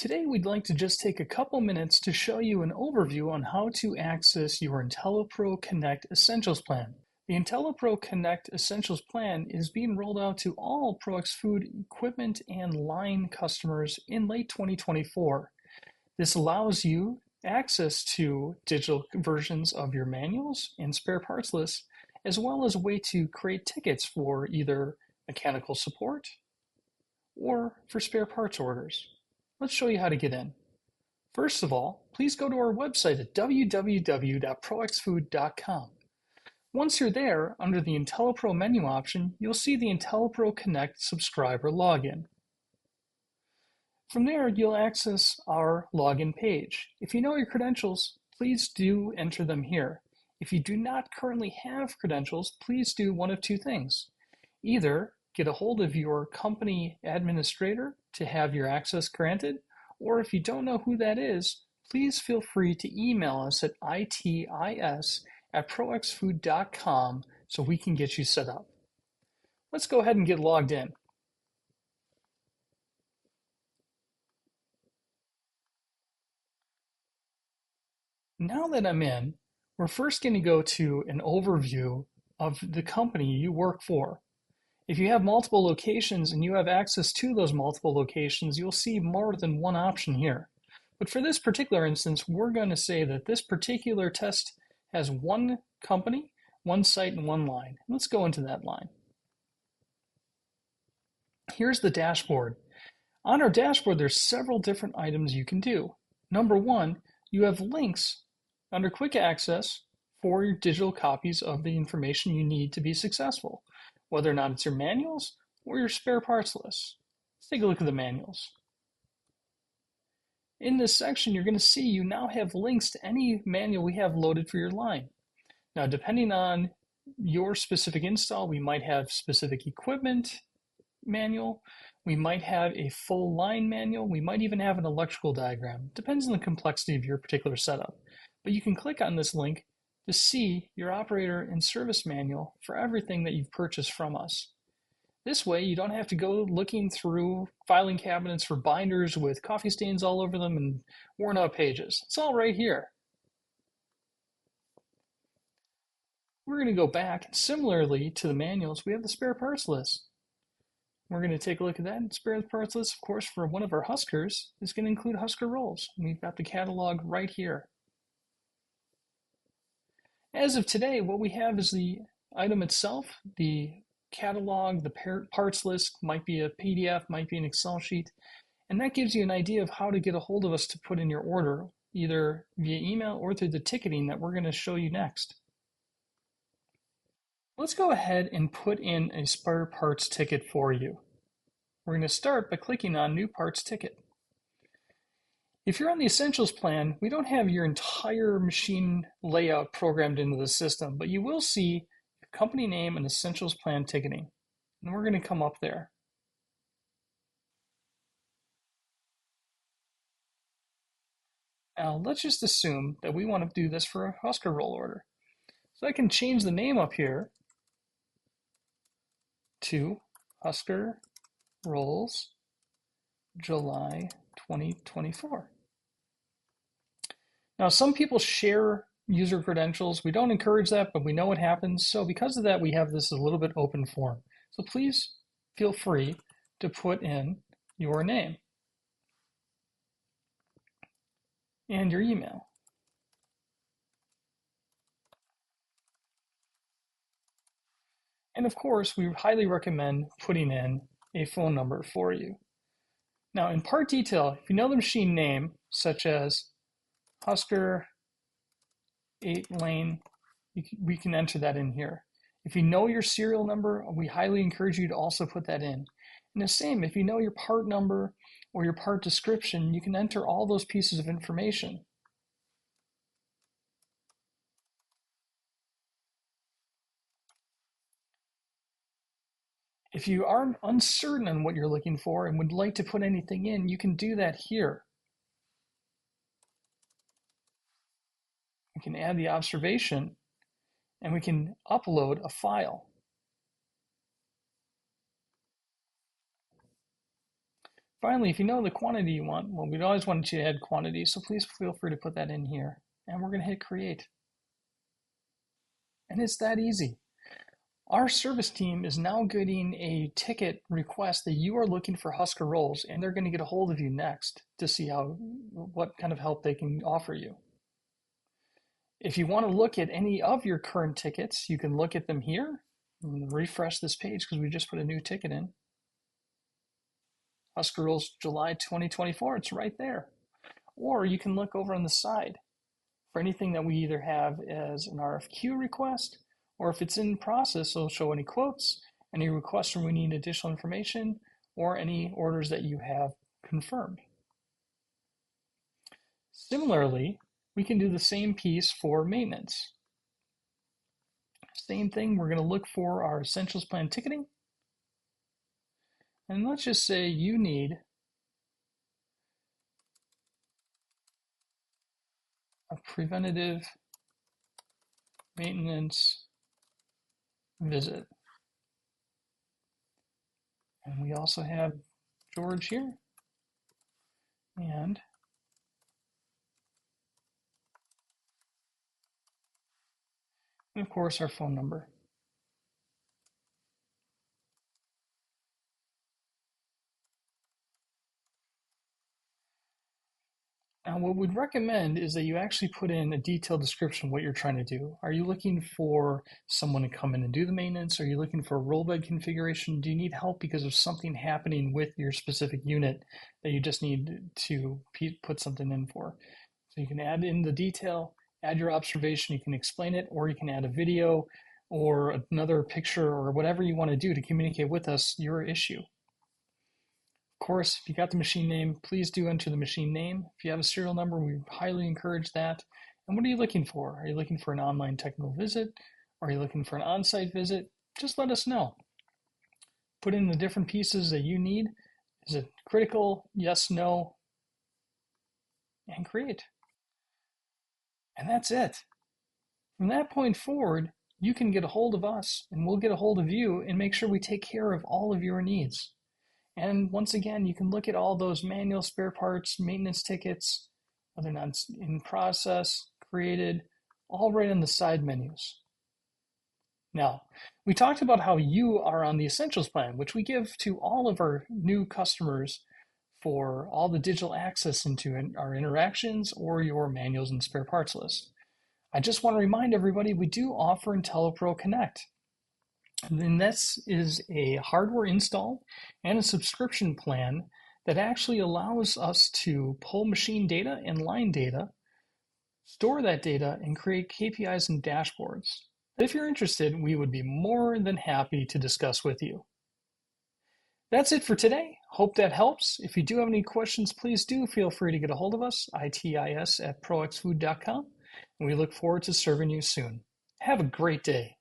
Today we'd like to just take a couple minutes to show you an overview on how to access your INTELLIPRO Connect Essentials Plan. The INTELLIPRO Connect Essentials Plan is being rolled out to all ProX Food equipment and line customers in late 2024. This allows you access to digital versions of your manuals and spare parts lists, as well as a way to create tickets for either mechanical support or for spare parts orders. Let's show you how to get in. First of all, please go to our website at www.proxfood.com. Once you're there, under the INTELLIPRO menu option, you'll see the INTELLIPRO Connect subscriber login. From there, you'll access our login page. If you know your credentials, please do enter them here. If you do not currently have credentials, please do one of two things. Either get a hold of your company administrator to have your access granted, or if you don't know who that is, please feel free to email us at itis@proxfood.com so we can get you set up. Let's go ahead and get logged in. Now that I'm in, we're first going to go to an overview of the company you work for. If you have multiple locations and you have access to those multiple locations, you'll see more than one option here. But for this particular instance, we're going to say that this particular test has one company, one site, and one line. Let's go into that line. Here's the dashboard. On our dashboard, there's several different items you can do. Number one, you have links under quick access for your digital copies of the information you need to be successful, whether or not it's your manuals or your spare parts lists. Let's take a look at the manuals. In this section, you're going to see you now have links to any manual we have loaded for your line. Now, depending on your specific install, we might have specific equipment manual, we might have a full line manual, we might even have an electrical diagram. Depends on the complexity of your particular setup. But you can click on this link to see your operator and service manual for everything that you've purchased from us. This way, you don't have to go looking through filing cabinets for binders with coffee stains all over them and worn out pages. It's all right here. We're going to go back. Similarly to the manuals, we have the spare parts list. We're going to take a look at that. Spare parts list, of course, for one of our Huskers is going to include Husker rolls. We've got the catalog right here. As of today, what we have is the item itself, the catalog, the parts list, might be a PDF, might be an Excel sheet, and that gives you an idea of how to get a hold of us to put in your order, either via email or through the ticketing that we're going to show you next. Let's go ahead and put in a spare parts ticket for you. We're going to start by clicking on New Parts Ticket. If you're on the Essentials plan, we don't have your entire machine layout programmed into the system, but you will see the company name and Essentials plan ticketing. And we're going to come up there. Now, let's just assume that we want to do this for a Husker roll order. So I can change the name up here to Husker Rolls July 2024. Now, some people share user credentials. We don't encourage that, but we know it happens. So because of that, we have this a little bit open form. So please feel free to put in your name and your email. And of course, we highly recommend putting in a phone number for you. Now, in part detail, if you know the machine name, such as Husker 8 lane, we can enter that in here. If you know your serial number, we highly encourage you to also put that in. And the same, if you know your part number or your part description, you can enter all those pieces of information. If you are uncertain on what you're looking for and would like to put anything in, you can do that here. We can add the observation and we can upload a file. Finally, if you know the quantity you want, well, we'd always want you to add quantity, so please feel free to put that in here. And we're going to hit create. And it's that easy. Our service team is now getting a ticket request that you are looking for Husker roles, and they're going to get a hold of you next to see what kind of help they can offer you. If you want to look at any of your current tickets, you can look at them here and refresh this page because we just put a new ticket in. Husker roles July 2024, it's right there. Or you can look over on the side for anything that we either have as an RFQ request, or if it's in process, it'll show any quotes, any requests where we need additional information, or any orders that you have confirmed. Similarly, we can do the same piece for maintenance. Same thing, we're going to look for our Essentials Plan ticketing. And let's just say you need a preventative maintenance visit. And we also have George here. And of course, our phone number. Now, what we'd recommend is that you actually put in a detailed description of what you're trying to do. Are you looking for someone to come in and do the maintenance? Are you looking for a rollbed configuration? Do you need help because of something happening with your specific unit that you just need to put something in for? So you can add in the detail, add your observation, you can explain it, or you can add a video or another picture or whatever you want to do to communicate with us your issue. Of course, if you got the machine name, please do enter the machine name. If you have a serial number, we highly encourage that. And what are you looking for? Are you looking for an online technical visit? Are you looking for an on-site visit? Just let us know. Put in the different pieces that you need. Is it critical? Yes, no, and create. And that's it. From that point forward, you can get a hold of us and we'll get a hold of you and make sure we take care of all of your needs. And once again, you can look at all those manual spare parts, maintenance tickets, whether or not it's in process, created, all right in the side menus. Now, we talked about how you are on the Essentials plan, which we give to all of our new customers for all the digital access into our interactions or your manuals and spare parts list. I just want to remind everybody we do offer INTELLIPRO Connect. And this is a hardware install and a subscription plan that actually allows us to pull machine data and line data, store that data, and create KPIs and dashboards. If you're interested, we would be more than happy to discuss with you. That's it for today. Hope that helps. If you do have any questions, please do feel free to get a hold of us, itis@proxfood.com, and we look forward to serving you soon. Have a great day.